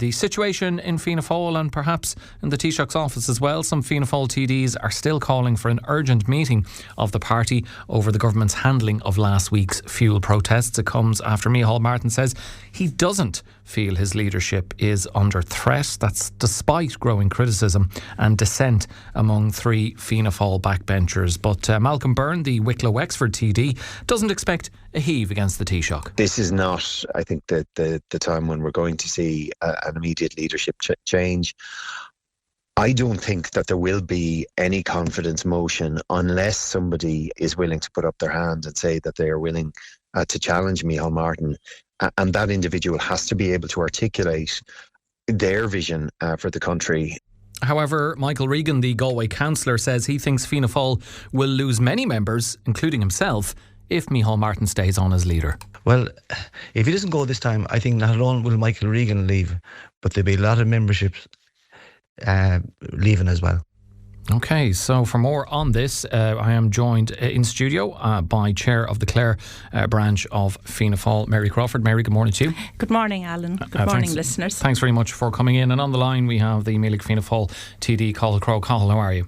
The situation in Fianna Fáil and perhaps in the Taoiseach's office as well. Some Fianna Fáil TDs are still calling for an urgent meeting of the party over the government's handling of last week's fuel protests. It comes after Micheál Martin says he doesn't feel his leadership is under threat. That's despite growing criticism and dissent among three Fianna Fáil backbenchers. But Malcolm Byrne, the Wicklow Wexford TD, doesn't expect a heave against the Taoiseach. This is not, I think, the time when we're going to see an immediate leadership change. I don't think that there will be any confidence motion unless somebody is willing to put up their hand and say that they are willing to challenge Micheál Martin. And that individual has to be able to articulate their vision for the country. However, Michael Regan, the Galway councillor, says he thinks Fianna Fáil will lose many members, including himself, if Micheál Martin stays on as leader. Well, if he doesn't go this time, I think not alone will Michael Regan leave, but there'll be a lot of memberships leaving as well. OK, so for more on this, I am joined in studio by Chair of the Clare branch of Fianna Fáil, Mary Crawford. Mary, good morning to you. Good morning, Alan. Good morning, listeners. Thanks very much for coming in. And on the line we have the Meelick Fianna Fáil TD, Cathal Crowe. Cathal, how are you?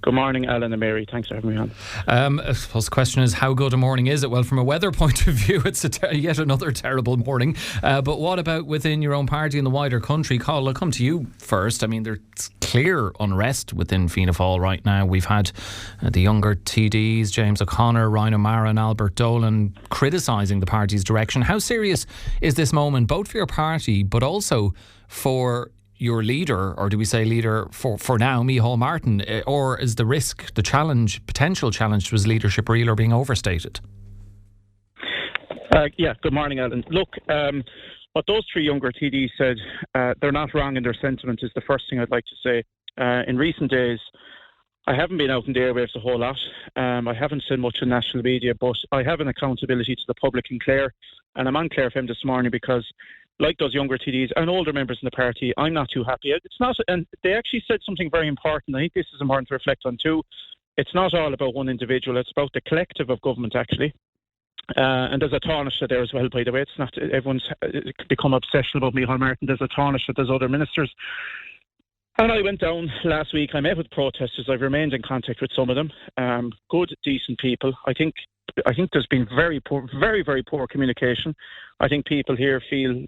Good morning, Alan and Mary. Thanks for having me on. I suppose the question is, how good a morning is it? Well, from a weather point of view, it's yet another terrible morning. But what about within your own party and the wider country? Cathal, I'll come to you first. I mean, there's clear unrest within Fianna Fáil right now. We've had the younger TDs, James O'Connor, Ryan O'Mara and Albert Dolan, criticising the party's direction. How serious is this moment, both for your party, but also for your leader, or do we say leader for now, Micheál Martin, or is the risk, the challenge, potential challenge to his leadership real or being overstated? Good morning, Alan. Look, what those three younger TDs said, they're not wrong in their sentiment, is the first thing I'd like to say. In recent days, I haven't been out in the airwaves a whole lot. I haven't said much in national media, but I have an accountability to the public in Clare, and I'm on Clare FM this morning because, like those younger TDs and older members in the party, I'm not too happy. It's not, and they actually said something very important. I think this is important to reflect on too. It's not all about one individual. It's about the collective of government, actually. And there's a Taoiseach there as well, by the way. It's not everyone's become obsessed about Micheál Martin. There's a Taoiseach, there's other ministers. And I went down last week. I met with protesters. I've remained in contact with some of them. Good, decent people. I think there's been very, very poor communication. I think people here feel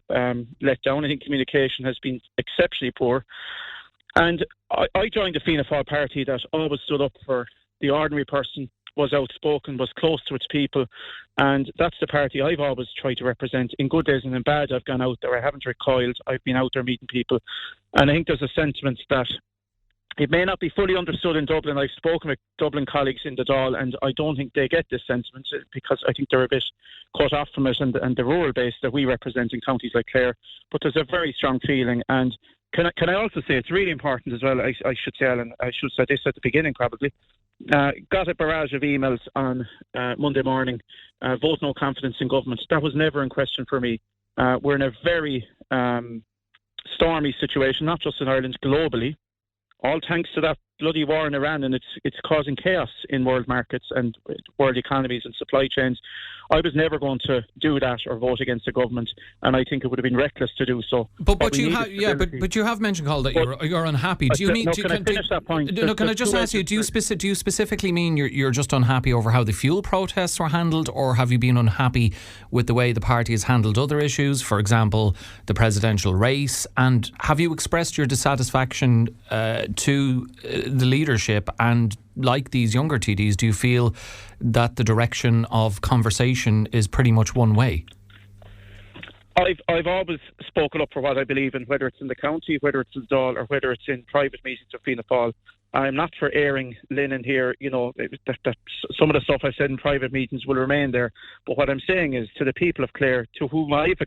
let down. I think communication has been exceptionally poor. And I joined the Fianna Fáil party that always stood up for the ordinary person, was outspoken, was close to its people. And that's the party I've always tried to represent. In good days and in bad, I've gone out there. I haven't recoiled. I've been out there meeting people. And I think there's a sentiment that it may not be fully understood in Dublin. I've spoken with Dublin colleagues in the Dáil, and I don't think they get this sentiment because I think they're a bit cut off from it and the rural base that we represent in counties like Clare. But there's a very strong feeling. And can I also say it's really important as well, I should say, Alan, I should say this at the beginning probably. Got a barrage of emails on Monday morning, vote no confidence in government. That was never in question for me. We're in a very stormy situation, not just in Ireland, globally. All thanks to that bloody war in Iran, and it's causing chaos in world markets and world economies and supply chains. I was never going to do that or vote against the government, and I think it would have been reckless to do so. But you have mentioned, Cathal, that you're unhappy. Do you mean? Can I finish that point? Can I just ask you? Do you specifically mean you're just unhappy over how the fuel protests were handled, or have you been unhappy with the way the party has handled other issues, for example, the presidential race? And have you expressed your dissatisfaction to the leadership? And like these younger TDs, do you feel that the direction of conversation is pretty much one way? I've always spoken up for what I believe in, whether it's in the county, whether it's in Dáil, or whether it's in private meetings of Fianna Fáil. I'm not for airing linen here, that some of the stuff I said in private meetings will remain there. But what I'm saying is to the people of Clare, to whom I have a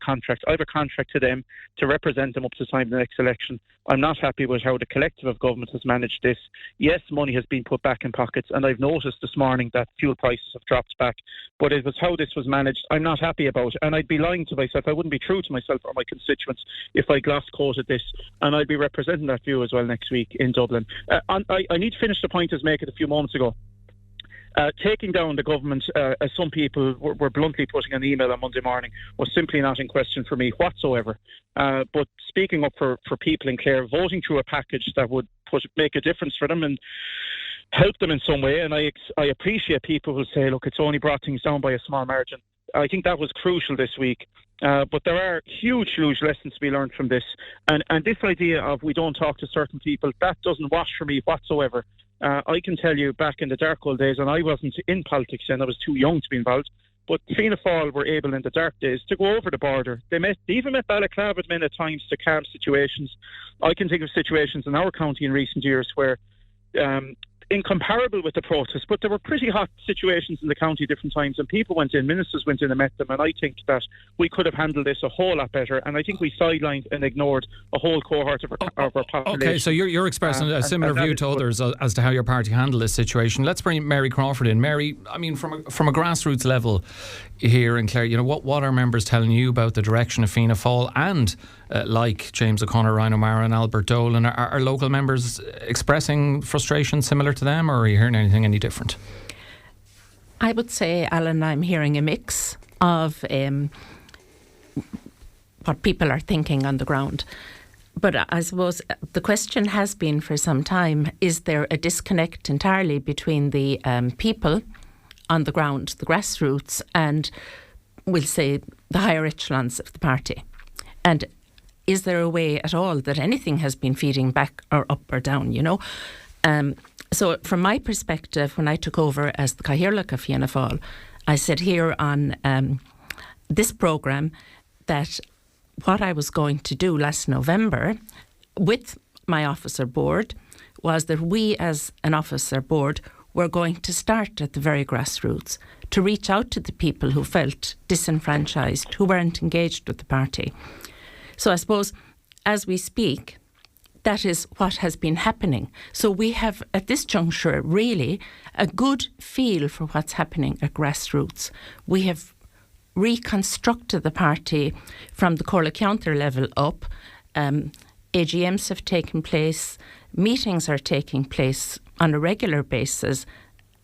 contract to them to represent them up to the time of the next election. I'm not happy with how the collective of government has managed this. Yes, money has been put back in pockets, and I've noticed this morning that fuel prices have dropped back. But it was how this was managed I'm not happy about. And I'd be lying to myself. I wouldn't be true to myself or my constituents if I gloss-coated this. And I'd be representing that view as well next week in Dublin. I need to finish the point I was making a few moments ago. Taking down the government, as some people were bluntly putting an email on Monday morning, was simply not in question for me whatsoever. But speaking up for people in Clare, voting through a package that would make a difference for them and help them in some way. And I appreciate people who say, look, it's only brought things down by a small margin. I think that was crucial this week. But there are huge lessons to be learned from this. And this idea of we don't talk to certain people, that doesn't wash for me whatsoever. I can tell you back in the dark old days, and I wasn't in politics then, I was too young to be involved, but Fianna Fáil were able in the dark days to go over the border. They even met Balaclava men at times to calm situations. I can think of situations in our county in recent years where incomparable with the protests, but there were pretty hot situations in the county different times, and people went in, ministers went in and met them, and I think that we could have handled this a whole lot better, and I think we sidelined and ignored a whole cohort of our population. Okay, so you're expressing a similar view to others as to how your party handled this situation. Let's bring Mary Crawford in. Mary, I mean, from a grassroots level here in Clare, you know, what are members telling you about the direction of Fianna Fáil and like James O'Connor, Ryan O'Mara and Albert Dolan? Are local members expressing frustration similar to them, or are you hearing anything any different? I would say, Alan, I'm hearing a mix of what people are thinking on the ground. But I suppose the question has been for some time, is there a disconnect entirely between the people on the ground, the grassroots, and we'll say the higher echelons of the party? And is there a way at all that anything has been feeding back or up or down, you know? So from my perspective, when I took over as the Cathaoirleach of Fianna Fáil, I said here on this programme that what I was going to do last November with my officer board was that we as an officer board were going to start at the very grassroots to reach out to the people who felt disenfranchised, who weren't engaged with the party. So I suppose as we speak, that is what has been happening. So we have, at this juncture, really a good feel for what's happening at grassroots. We have reconstructed the party from the Corla Counter level up. AGMs have taken place, meetings are taking place on a regular basis,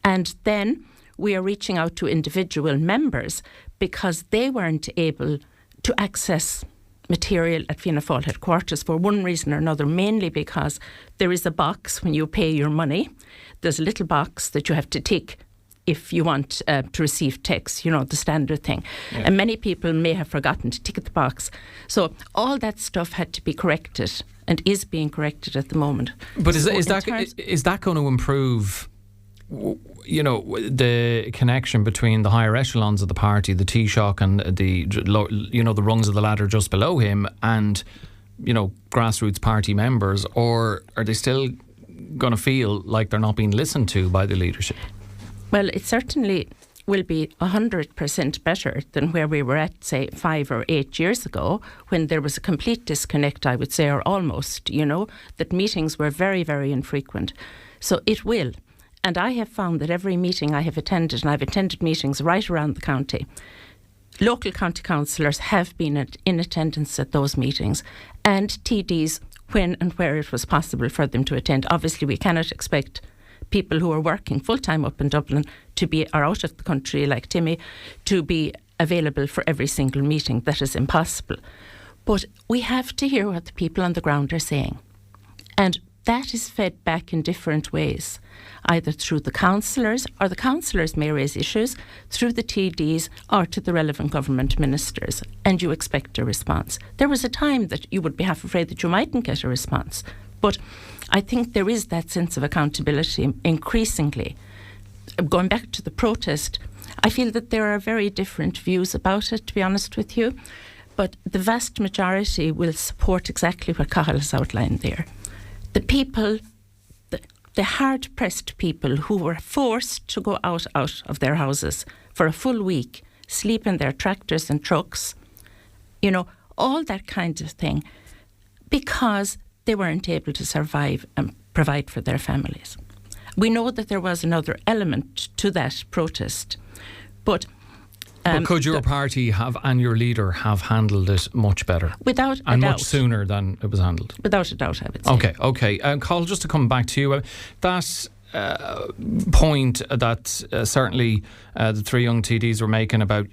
and then we are reaching out to individual members because they weren't able to access material at Fianna Fáil headquarters for one reason or another, mainly because there is a box when you pay your money. There's a little box that you have to tick if you want to receive text, you know, the standard thing. Yeah. And many people may have forgotten to tick the box. So all that stuff had to be corrected and is being corrected at the moment. But is that going to improve, you know, the connection between the higher echelons of the party, the Taoiseach and the rungs of the ladder just below him, and, you know, grassroots party members, or are they still going to feel like they're not being listened to by the leadership? Well, it certainly will be 100% better than where we were at, say, 5 or 8 years ago, when there was a complete disconnect, I would say, or almost, you know, that meetings were very, very infrequent. So it will. And I have found that every meeting I have attended, and I've attended meetings right around the county, local county councillors have been in attendance at those meetings, and TDs when and where it was possible for them to attend. Obviously, we cannot expect people who are working full-time up in Dublin or out of the country, like Timmy, to be available for every single meeting. That is impossible. But we have to hear what the people on the ground are saying. And that is fed back in different ways, either through the councillors, or the councillors may raise issues, through the TDs or to the relevant government ministers, and you expect a response. There was a time that you would be half afraid that you mightn't get a response, but I think there is that sense of accountability increasingly. Going back to the protest, I feel that there are very different views about it, to be honest with you, but the vast majority will support exactly what Cathal has outlined there. The people, the hard-pressed people who were forced to go out of their houses for a full week, sleep in their tractors and trucks, you know, all that kind of thing, because they weren't able to survive and provide for their families. We know that there was another element to that protest, but could your party and your leader have handled it much better? Without a doubt. And much sooner than it was handled? Without a doubt, I would say. Okay. Cathal, just to come back to you, that point that certainly the three young TDs were making about,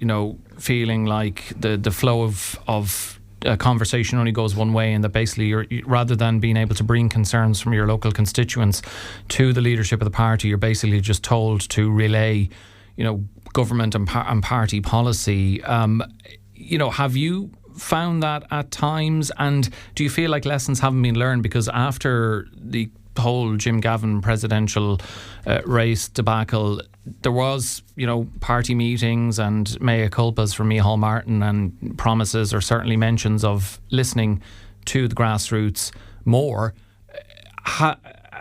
feeling like the flow of conversation only goes one way, and that basically you're, rather than being able to bring concerns from your local constituents to the leadership of the party, you're basically just told to relay, government and party policy. Have you found that at times, and do you feel like lessons haven't been learned? Because after the whole Jim Gavin presidential race debacle, there was, party meetings and mea culpas from Micheál Martin and promises or certainly mentions of listening to the grassroots more.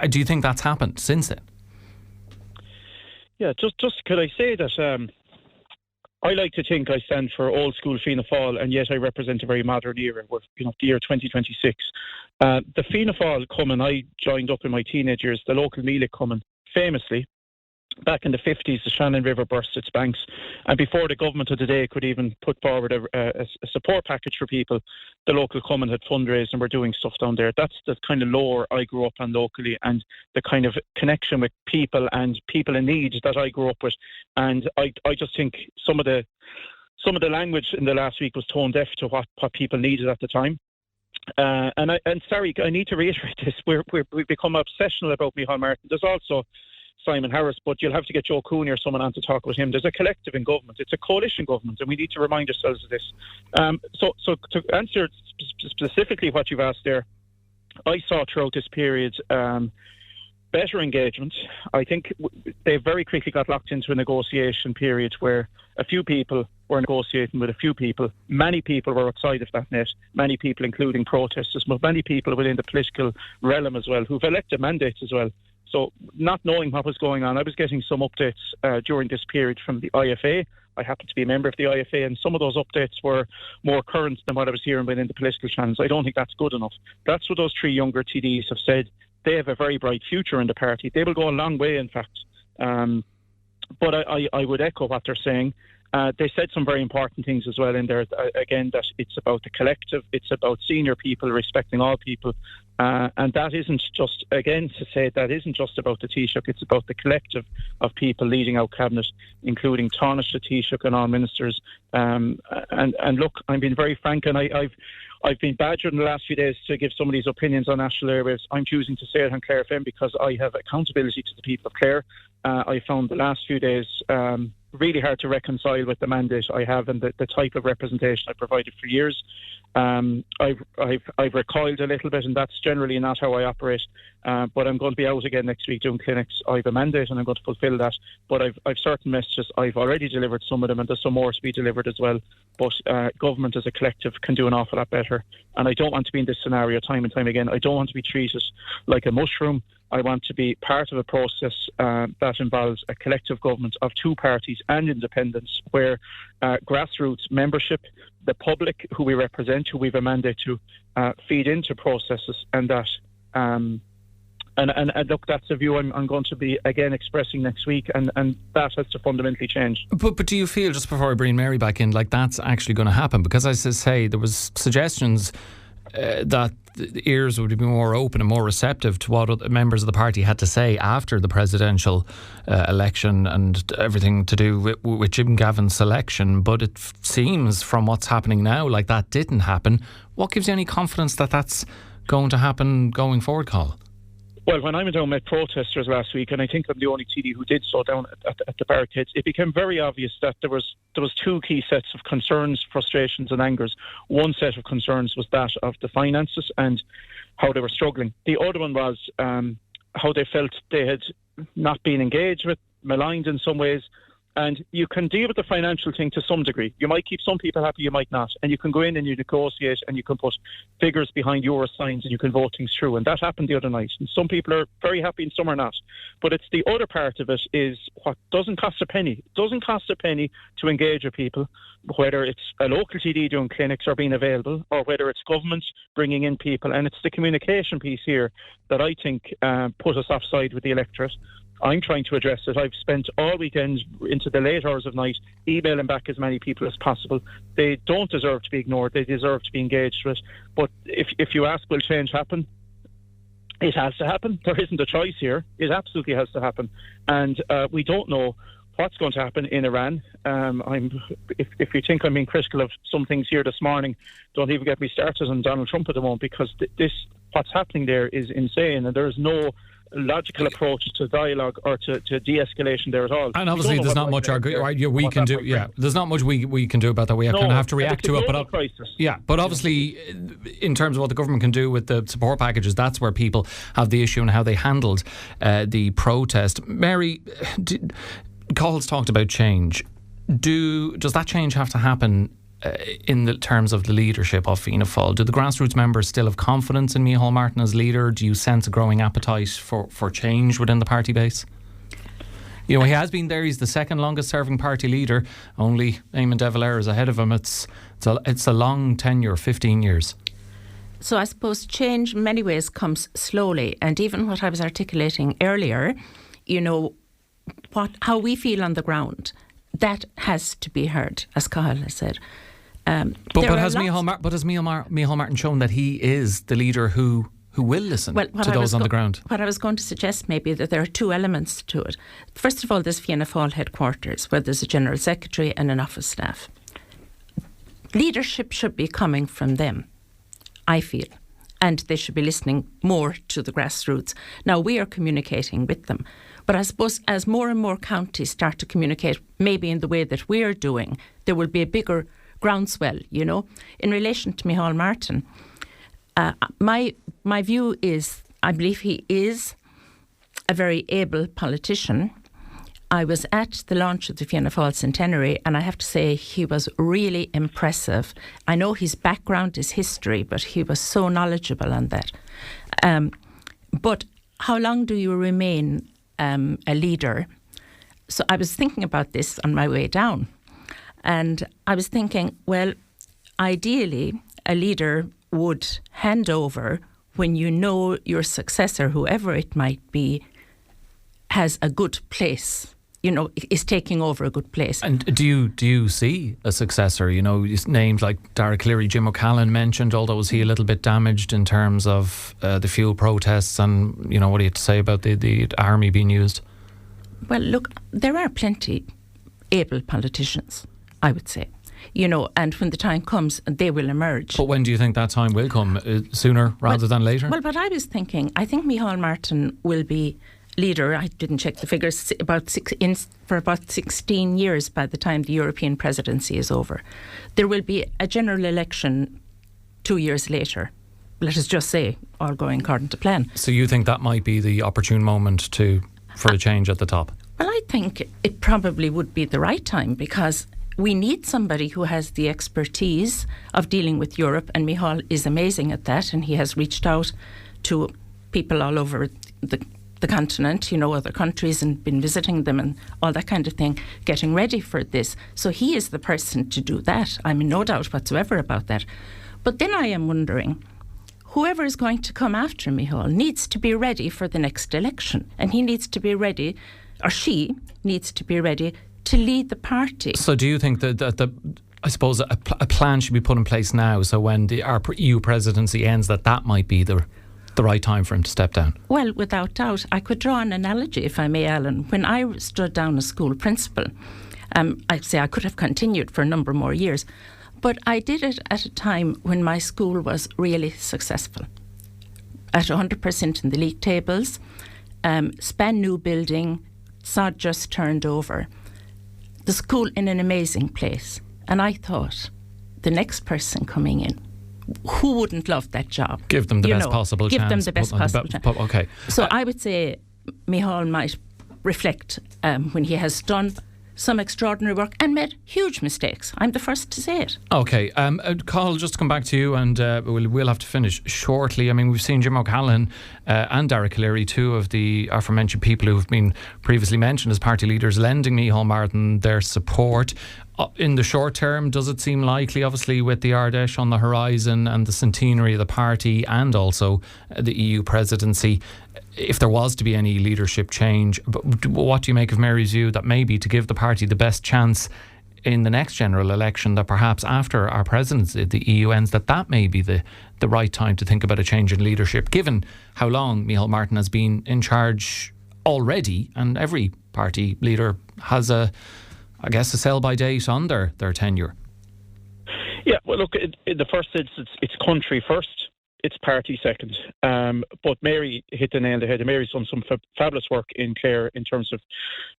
Do you think that's happened since then? Yeah, just could I say that I like to think I stand for old school Fianna Fáil, and yet I represent a very modern era. We're, the year 2026. The Fianna Fáil coming, I joined up in my teenage years, the local Meelick coming, famously, back in the 50s, the Shannon River burst its banks, and before the government of the day could even put forward a support package for people, the local common had fundraised and were doing stuff down there. That's the kind of lore I grew up on locally, and the kind of connection with people and people in need that I grew up with. And I just think some of the language in the last week was tone deaf to what people needed at the time. And sorry, I need to reiterate this. We've become obsessional about Micheál Martin. There's also Simon Harris, but you'll have to get Joe Cooney or someone on to talk with him. There's a collective in government. It's a coalition government, and we need to remind ourselves of this. So to answer specifically what you've asked there, I saw throughout this period better engagement. I think they very quickly got locked into a negotiation period where a few people were negotiating with a few people. Many people were outside of that net, many people including protesters, but many people within the political realm as well, who've elected mandates as well. So not knowing what was going on, I was getting some updates during this period from the IFA. I happen to be a member of the IFA, and some of those updates were more current than what I was hearing within the political channels. I don't think that's good enough. That's what those three younger TDs have said. They have a very bright future in the party. They will go a long way, in fact. But I would echo what they're saying. They said some very important things as well in there, again, that it's about the collective, it's about senior people, respecting all people. And that isn't just, again, to say that isn't just about the Taoiseach, it's about the collective of people leading out cabinet, including Taoiseach, the Taoiseach and all ministers. And look, I'm being very frank, and I've been badgered in the last few days to give some of these opinions on national airwaves. I'm choosing to say it on Clare FM because I have accountability to the people of Clare. I found the last few days really hard to reconcile with the mandate I have and the type of representation I provided for years. I've recoiled a little bit, and that's generally not how I operate. But I'm going to be out again next week doing clinics. I have a mandate, and I'm going to fulfil that. But I've certain messages. I've already delivered some of them, and there's some more to be delivered as well. But government as a collective can do an awful lot better. And I don't want to be in this scenario time and time again. I don't want to be treated like a mushroom. I want to be part of a process that involves a collective government of two parties and independents, where grassroots membership, the public who we represent, who we have a mandate to, feed into processes, and that. And look, that's a view I'm going to be again expressing next week, and that has to fundamentally change. But do you feel, just before I bring Mary back in, like that's actually going to happen? Because as I say, there was suggestions that the ears would be more open and more receptive to what members of the party had to say after the presidential election and everything to do with Jim Gavin's selection. But it seems from what's happening now like that didn't happen. What gives you any confidence that that's going to happen going forward, Cathal? Well, when I went down and met protesters last week, and I think I'm the only TD who did so down at the barricades, it became very obvious that there was two key sets of concerns, frustrations and angers. One set of concerns was that of the finances and how they were struggling. The other one was how they felt they had not been engaged with, maligned in some ways. And you can deal with the financial thing to some degree. You might keep some people happy, you might not. And you can go in and you negotiate and you can put figures behind your signs and you can vote things through. And that happened the other night. And some people are very happy and some are not. But it's the other part of it is what doesn't cost a penny. It doesn't cost a penny to engage with people, whether it's a local TD doing clinics or being available, or whether it's government bringing in people. And it's the communication piece here that I think put us offside with the electorate. I'm trying to address it. I've spent all weekend into the late hours of night emailing back as many people as possible. They don't deserve to be ignored. They deserve to be engaged with. But if you ask, will change happen? It has to happen. There isn't a choice here. It absolutely has to happen. And we don't know what's going to happen in Iran. If you think I'm being critical of some things here this morning, don't even get me started on Donald Trump at the moment, because what's happening there is insane, and there is no logical approach to dialogue or to de-escalation there at all. And obviously there's not much we can do. Yeah, there's not much we can do about that. We kind of have to react to it. But obviously, in terms of what the government can do with the support packages, that's where people have the issue and how they handled the protest. Mary, Cahill's talked about change. Does that change have to happen in the terms of the leadership of Fianna Fáil? Do the grassroots members still have confidence in Micheál Martin as leader? Do you sense a growing appetite for change within the party base? He has been there. He's the second longest serving party leader. Only Eamon de Valera is ahead of him. It's a long tenure, 15 years. So I suppose change in many ways comes slowly. And even what I was articulating earlier, how we feel on the ground, that has to be heard, as Cathal has said. But has Micheál Martin shown that he is the leader who will listen to those on the ground? What I was going to suggest maybe that there are two elements to it. First of all, there's Fianna Fáil headquarters, where there's a general secretary and an office staff. Leadership should be coming from them, I feel, and they should be listening more to the grassroots. Now, we are communicating with them, but I suppose as more and more counties start to communicate, maybe in the way that we're doing, there will be a bigger groundswell, In relation to Micheál Martin, my view is, I believe he is a very able politician. I was at the launch of the Fianna Fáil centenary, and I have to say he was really impressive. I know his background, his history, but he was so knowledgeable on that. But how long do you remain a leader? So I was thinking about this on my way down. And I was thinking, well, ideally, a leader would hand over when your successor, whoever it might be, has a good place, is taking over a good place. And do you see a successor? Names like Dara Cleary, Jim O'Callaghan mentioned, although was he a little bit damaged in terms of the fuel protests and, what do you have to say about the army being used? Well, look, there are plenty able politicians, I would say, and when the time comes, they will emerge. But when do you think that time will come? Sooner rather than later? Well, but I was thinking, I think Micheál Martin will be leader. I didn't check the figures, for about 16 years by the time the European presidency is over. There will be a general election 2 years later. Let us just say, all going according to plan. So you think that might be the opportune moment for a change at the top? Well, I think it probably would be the right time, because we need somebody who has the expertise of dealing with Europe, and Micheál is amazing at that, and he has reached out to people all over the continent, other countries, and been visiting them and all that kind of thing, getting ready for this. So he is the person to do that. I'm in no doubt whatsoever about that. But then I am wondering, whoever is going to come after Micheál needs to be ready for the next election, and he needs to be ready, or she needs to be ready to lead the party. So do you think that I suppose a plan should be put in place now, so when our EU presidency ends, that might be the right time for him to step down? Well, without doubt. I could draw an analogy, if I may, Alan. When I stood down as school principal, I'd say I could have continued for a number more years, but I did it at a time when my school was really successful. At 100% in the league tables, span new building, sod just turned over. The school in an amazing place. And I thought, the next person coming in, who wouldn't love that job? Give them the best possible chance. Give them the best possible chance. Okay. So I would say Micheál might reflect when he has done some extraordinary work and made huge mistakes. I'm the first to say it. Okay. Cathal, just to come back to you, and we'll have to finish shortly. I mean, we've seen Jim O'Callaghan and Dara Cleary, two of the aforementioned people who have been previously mentioned as party leaders, lending Micheál Martin their support. In the short term, does it seem likely, obviously with the Ardèche on the horizon and the centenary of the party and also the EU presidency, if there was to be any leadership change, what do you make of Mary's view that maybe to give the party the best chance in the next general election, that perhaps after our presidency, the EU ends, that may be the the right time to think about a change in leadership, given how long Micheál Martin has been in charge already, and every party leader has a sell-by date on their tenure? Yeah, well, look, in the first instance, it's country first, it's party second. But Mary hit the nail on the head. Mary's done some fabulous work in Clare in terms of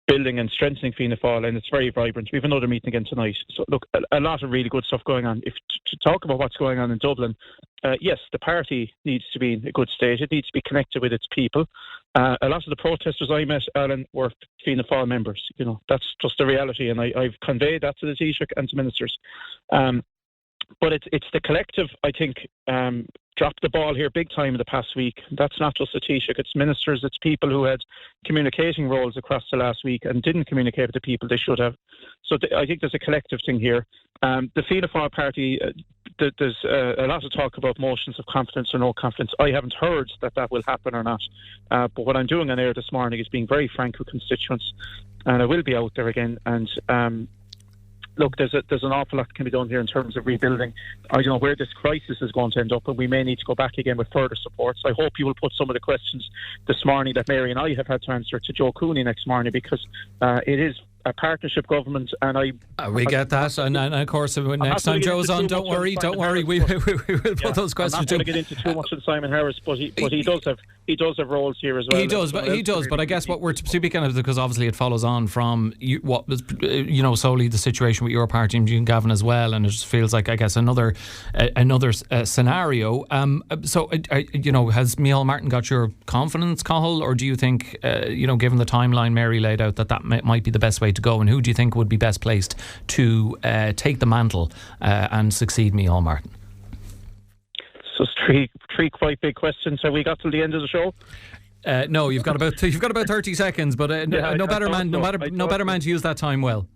building and strengthening Fianna Fáil, and it's very vibrant. We have another meeting again tonight. So, look, a lot of really good stuff going on. To talk about what's going on in Dublin, yes, the party needs to be in a good state. It needs to be connected with its people. A lot of the protesters I met, Alan, were Fianna Fáil members. You know, that's just the reality, and I've conveyed that to the Taoiseach and to ministers. But it's the collective, I think, dropped the ball here big time in the past week. That's not just the Taoiseach, it's ministers, it's people who had communicating roles across the last week and didn't communicate with the people they should have. So I think there's a collective thing here. The Fianna Fáil party, there's a lot of talk about motions of confidence or no confidence. I haven't heard that will happen or not. But what I'm doing on air this morning is being very frank with constituents, and I will be out there again. And look, there's an awful lot that can be done here in terms of rebuilding. I don't know where this crisis is going to end up, and we may need to go back again with further supports. I hope you will put some of the questions this morning that Mary and I have had to answer to Joe Cooney next morning, because it is a partnership government, and we get that, and of course next time Joe's on, don't worry, we will put those questions to him. I'm not going to get into too much of Simon Harris, but he does have roles here as well. He does, but I guess what we're speaking of, because obviously it follows on from what was solely the situation with your party and Jean Gavin as well, and it just feels like, I guess, another scenario. So has Micheál Martin got your confidence, Cathal, or do you think given the timeline Mary laid out that might be the best way to go, and who do you think would be best placed to take the mantle and succeed Micheál Martin? So three quite big questions. Have we got till the end of the show? No, you've got about 30 seconds, but no better man to use that time well.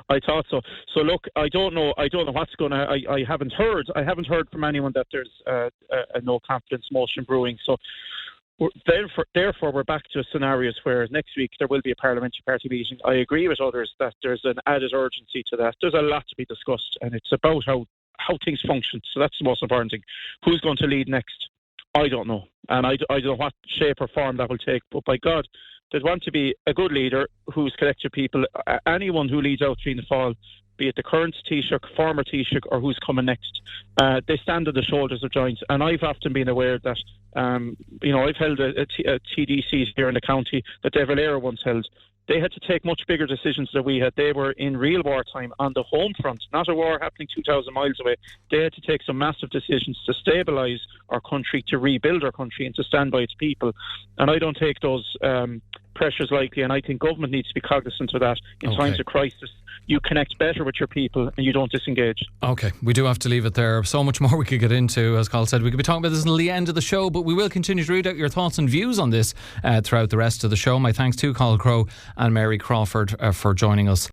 I thought so. So look, I don't know what's going to. I haven't heard from anyone that there's a no confidence motion brewing. So therefore, we're back to scenarios where next week there will be a parliamentary party meeting. I agree with others that there's an added urgency to that. There's a lot to be discussed, and it's about how things function. So that's the most important thing. Who's going to lead next? I don't know. And I don't know what shape or form that will take. But by God, there'd want to be a good leader who's collected people. Anyone who leads out Fianna Fáil, be it the current Taoiseach, former Taoiseach, or who's coming next, they stand on the shoulders of giants. And I've often been aware that, I've held a TD seat here in the county that De Valera once held. They had to take much bigger decisions than we had. They were in real wartime on the home front, not a war happening 2,000 miles away. They had to take some massive decisions to stabilise our country, to rebuild our country, and to stand by its people. And I don't take those pressures lightly, and I think government needs to be cognizant of that in times of crisis. You connect better with your people and you don't disengage. Okay, we do have to leave it there. So much more we could get into. As Carl said, we could be talking about this until the end of the show, but we will continue to read out your thoughts and views on this throughout the rest of the show. My thanks to Cathal Crowe and Mary Crawford for joining us.